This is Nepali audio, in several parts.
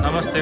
नमस्ते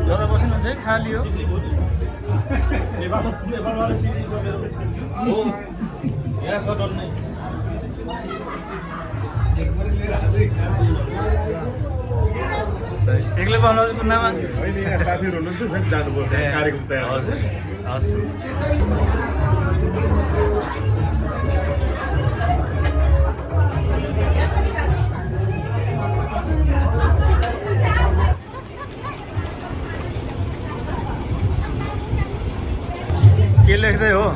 ज्यादा बस्नुहुन्छ है खाली हो एक्लै बनाउँछ कुन्नामा साथीहरू हुनुहुन्छ फेरि जानुपर्छ कार्यक्रम तयार हजुर हस् के लेख्दै हो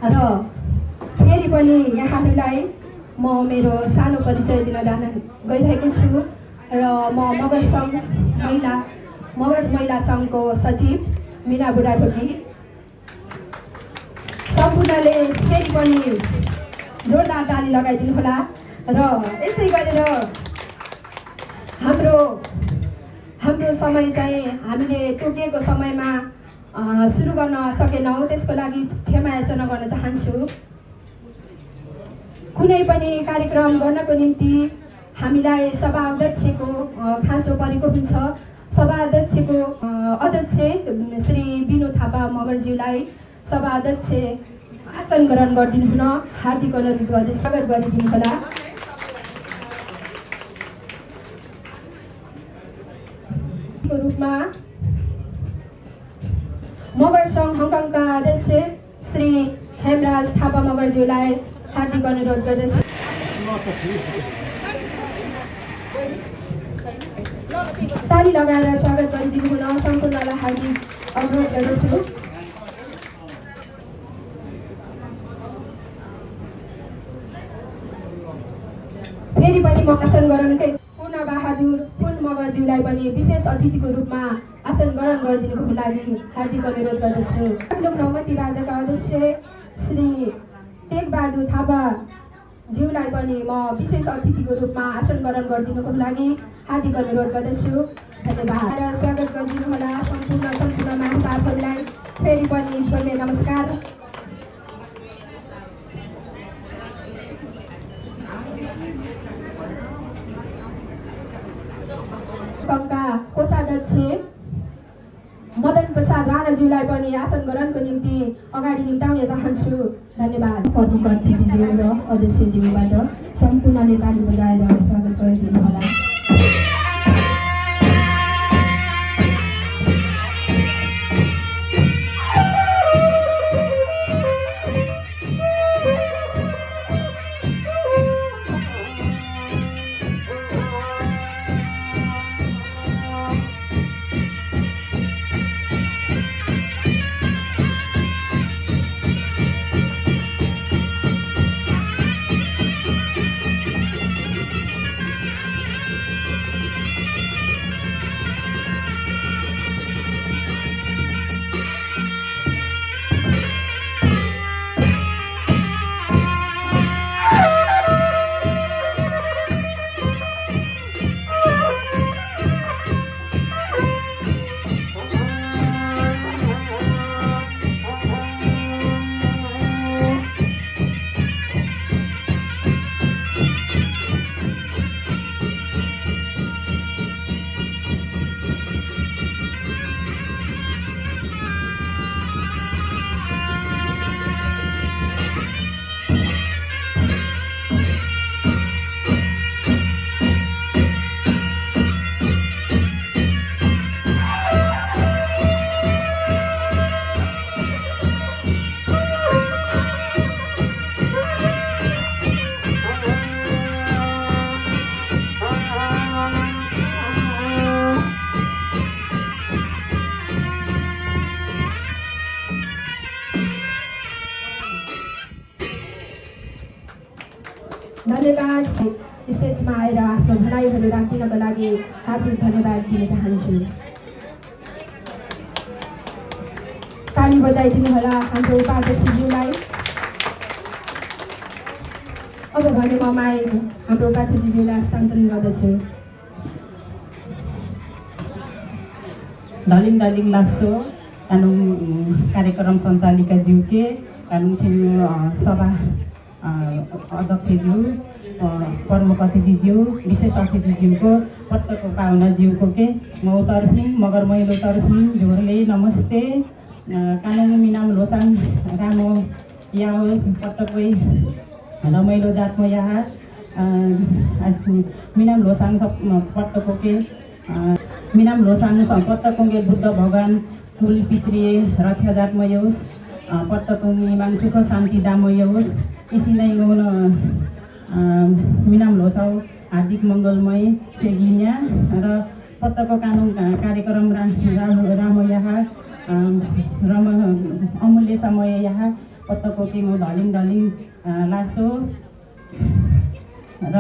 र फेरि पनि यहाँहरूलाई म मेरो सानो परिचय दिन गइरहेको छु र म मगर महिला सङ्घको सचिव मिना बुढाथोकी। सम्पूर्णले फेरि पनि जोरदार ताली लगाइदिनु होला र यसै गरेर हाम्रो समय चाहिँ हामीले तोकिएको समयमा सुरु गर्न सकेनौँ, त्यसको लागि क्षमा याचना गर्न चाहन्छु। कुनै पनि कार्यक्रम गर्नको निम्ति हामीलाई सभा अध्यक्षको खाँचो परेको हुन्छ। सभा अध्यक्षको अध्यक्ष श्री बिनु थापा मगरज्यूलाई सभा अध्यक्ष आसन ग्रहण गरिदिनु हुन हार्दिक अनुरोध गर्दै स्वागत गरिदिनु होला। रूपमा मगर सङ्घ हङकङका अध्यक्ष श्री हेमराज थापा मगरज्यूलाई हार्दिक अनुरोध गर्दछु। ताली लगाएर स्वागत गरिदिनु हुन सम्पूर्णलाई हार्दिक अनुरोध गर्दछु। फेरि पनि म आसन ग्रहणकै पूर्ण बहादुर पुन मगरज्यूलाई पनि विशेष अतिथिको रूपमा आसन ग्रहण गरिदिनुको लागि हार्दिक अनुरोध गर्दछु। काठमाडौँ नौमती बाजाका अध्यक्ष श्री टेकबहादुर थापा ज्यूलाई पनि म विशेष अतिथिको रूपमा आसन ग्रहण गरिदिनुको लागि हार्दिक अनुरोध गर्दछु। धन्यवाद। स्वागत गरिदिनु होला सम्पूर्ण मदन प्रसाद राणाज्यूलाई पनि आसन ग्रहणको निम्ति अगाडि निम्ताउन चाहन्छु। धन्यवाद। प्रमुख अतिथिज्यू र अध्यक्षज्यूबाट सम्पूर्णले ताली बजाएर स्वागत गरिदिनु होला। धन्यवाद। स्टेजमा आएर आफ्नो भनाइहरू राखिदिनको लागि हार्दिक धन्यवाद दिन चाहन्छु। ताली बजाइदिनु होला हाम्रो उपाध्यक्षज्यूलाई। अब भने म माइक हाम्रो उपाध्यक्षज्यूलाई हस्तान्तरण गर्दछु। दालिङ दालिङ लासो कानुन कार्यक्रम सञ्चालिका ज्यूके कानुन सभा अध्यक्षज्यू प्रमुख अतिथिज्यू विशेष अतिथिज्यूको पट्टको पाहुना ज्यूको के मौतर्फी मगर मैलो तर्फी झोरले नमस्ते कानुन मिनाम लोसाङ रामो याओ पट्टकै रमाइलो जातमा यहाँ मिनाम लोसाङ पट्टको के मिनाम लोसाङ पट्टकोङ्गे बुद्ध भगवान कुल पितृ रक्षा जातमा योस् पट्टको मिमाङ सुख शान्ति दाम योस् इसी नै मिनाम लोसाउ हार्दिक मङ्गलमय सेगिन्या र पत्तको कानुन कार्यक्रम राम यहाँ अमूल्य समय यहाँ पत्तको के म धलिङ धलिङ लासो र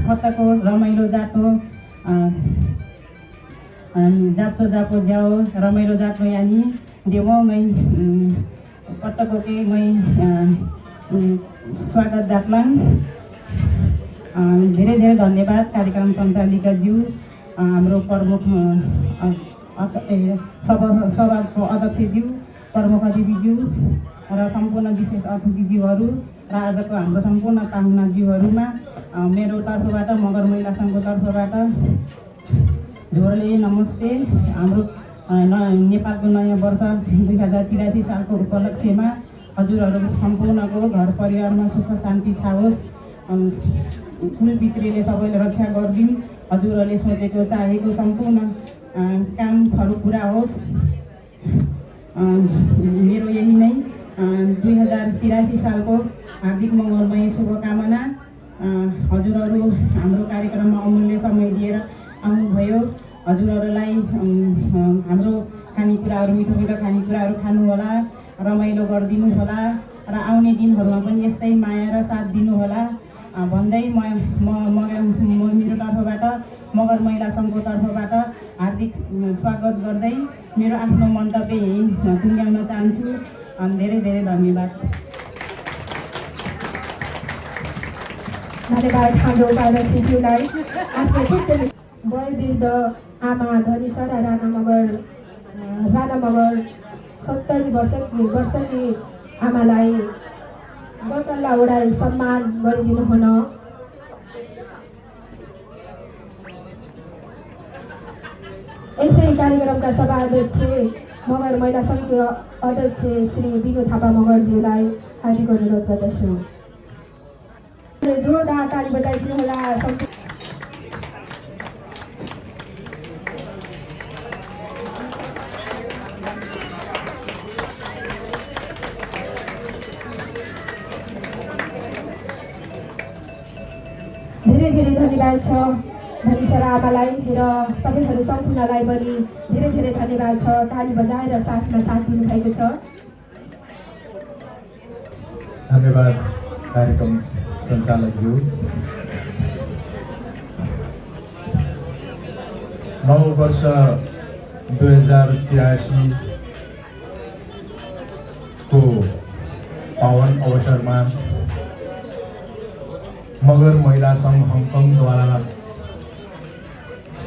पत्तको रमाइलो जातो जाप्चो जापो ज्याओ रमाइलो जातो यानी देवो मै पत्तको के मै स्वागत जातलाङ। धेरै धेरै धन्यवाद कार्यक्रम सञ्चालिका ज्यू हाम्रो प्रमुख सभाको अध्यक्षज्यू प्रमुख अतिथिज्यू र सम्पूर्ण विशेष अतिथिज्यूहरू र आजको हाम्रो सम्पूर्ण पाहुनाज्यूहरूमा मेरो तर्फबाट मगर महिला सङ्घको तर्फबाट झोरले नमस्ते। हाम्रो नेपालको नयाँ वर्ष 2083 सालको उपलक्ष्यमा हजुरहरू सम्पूर्णको घर परिवारमा सुख शान्ति छाओस्, कुल पितृले सबैले रक्षा गरिदिन्, हजुरहरूले सोचेको चाहेको सम्पूर्ण कामहरू पुरा होस्। मेरो यही नै 2083 सालको हार्दिक मङ्गलमय शुभकामना। हजुरहरू हाम्रो कार्यक्रममा अमूल्य समय दिएर आउनुभयो। हजुरहरूलाई हाम्रो खानेकुराहरू मिठो मिठो खानेकुराहरू खानु होला, रमाइलो गरिदिनु होला र आउने दिनहरूमा पनि यस्तै माया र साथ दिनु होला भन्दै मेरो तर्फबाट मगर महिला सङ्घको तर्फबाट हार्दिक स्वागत गर्दै मेरो आफ्नो मन्तव्य यही टुङ्ग्याउन चाहन्छु। धेरै धेरै धन्यवाद। धन्यवाद हाम्रो उपाध्यक्षज्यूलाई। आफ्नो छुट्टै वयोवृद्ध आमा धनिसरा राणा मगर 70 वर्षकी आमालाई गजल्ला उडाई सम्मान गरिदिनु हुन। यसै कार्यक्रमका सभा अध्यक्ष मगर महिला सङ्घको अध्यक्ष श्री बिनु थापा मगरज्यूलाई हार्दिक अनुरोध गर्दछु। जोरदार ताली बजाइदिनु होला। धेरै धेरै धन्यवाद छ धनीसर आमालाई र तपाईँहरू सम्पूर्णलाई पनि धेरै धेरै धन्यवाद छ। ताली बजाएर साथमा साथ दिनुभएको छ। धन्यवाद कार्यक्रम सञ्चालकज्यू। 9 वर्ष 2083 को पावन अवसरमा मगर महिला सङ्घ हङकङद्वारा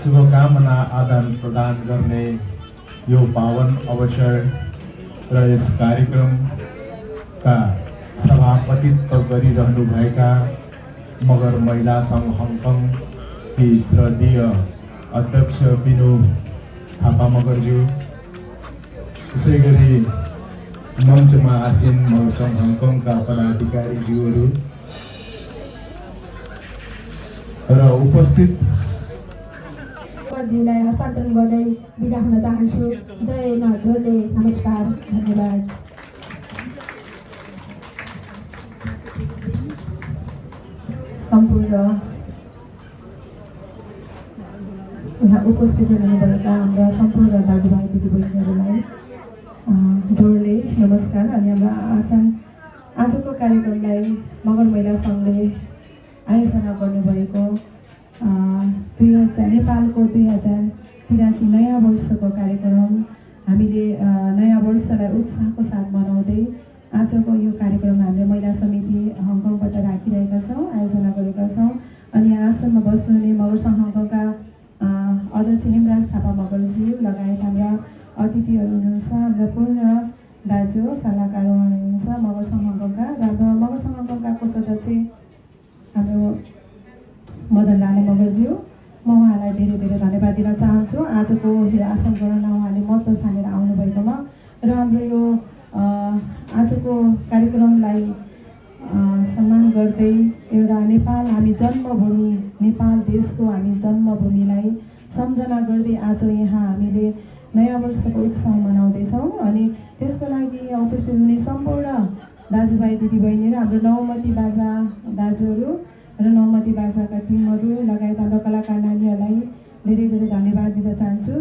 शुभकामना आदान प्रदान गर्ने यो पावन अवसर र यस कार्यक्रमका सभापतित्व गरिरहनुभएका मगर महिला सङ्घ हङकङकी श्रद्धेय अध्यक्ष बिनु थापा मगरज्यू, त्यसै गरी मञ्चमा आसीन मगर सङ्घ हङकङका पदाधिकारीज्यूहरू र उपस्थित ज्यूलाई हस्तान्तरण गर्दै बिदा हुन चाहन्छु। जय जोरले नमस्कार, धन्यवाद। सम्पूर्ण यहाँ उपस्थित हुनुभएका हाम्रा सम्पूर्ण दाजुभाइ दिदीबहिनीहरूलाई जोडले नमस्कार। अनि हाम्रा आजको कार्यक्रमलाई मगर महिला सङ्घले आयोजना गर्नुभएको नेपालको 2083 नयाँ वर्षको कार्यक्रम हामीले नयाँ वर्षलाई उत्साहको साथ मनाउँदै आजको यो कार्यक्रम हामीले महिला समिति हङकङबाट राखिरहेका छौँ, आयोजना गरेका छौँ। अनि आसनमा बस्नुहुने मगर सङ्घ हङकङका अध्यक्ष हेमराज थापा मगरज्यू लगायत हाम्रा अतिथिहरू हुनुहुन्छ, हाम्रा पूर्ण दाजु सल्लाहकार हुनुहुन्छ मगर सङ्घ हङकङका, र हाम्रो मगर सङ्घ हङकङका कोषाध्यक्ष हाम्रो मदन राणा मगरज्यू, म उहाँलाई धेरै धेरै धन्यवाद दिन चाहन्छु आजको यो आसन ग्रहणमा उहाँले महत्त्व थालेर आउनुभएकोमा। र हाम्रो यो आजको कार्यक्रमलाई सम्मान गर्दै एउटा नेपाल हामी जन्मभूमि, नेपाल देशको हामी जन्मभूमिलाई सम्झना गर्दै आज यहाँ हामीले नयाँ वर्षको उत्सव मनाउँदैछौँ। अनि त्यसको लागि यहाँ उपस्थित हुने सम्पूर्ण दाजुभाइ दिदीबहिनी र हाम्रो नौमती बाजा दाजुहरू र नौमती बाजाका टिमहरू लगायत हाम्रा कलाकार नानीहरूलाई धेरै धेरै धन्यवाद दिन चाहन्छु।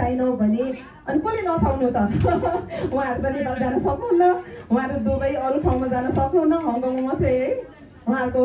छैनौँ भने अनि कसले नछाउनु त उहाँहरू त नेपाल जान सक्नुहुन्न उहाँहरू दुबई अरू ठाउँमा जान सक्नुहुन्न हङकङमा मात्रै है उहाँहरूको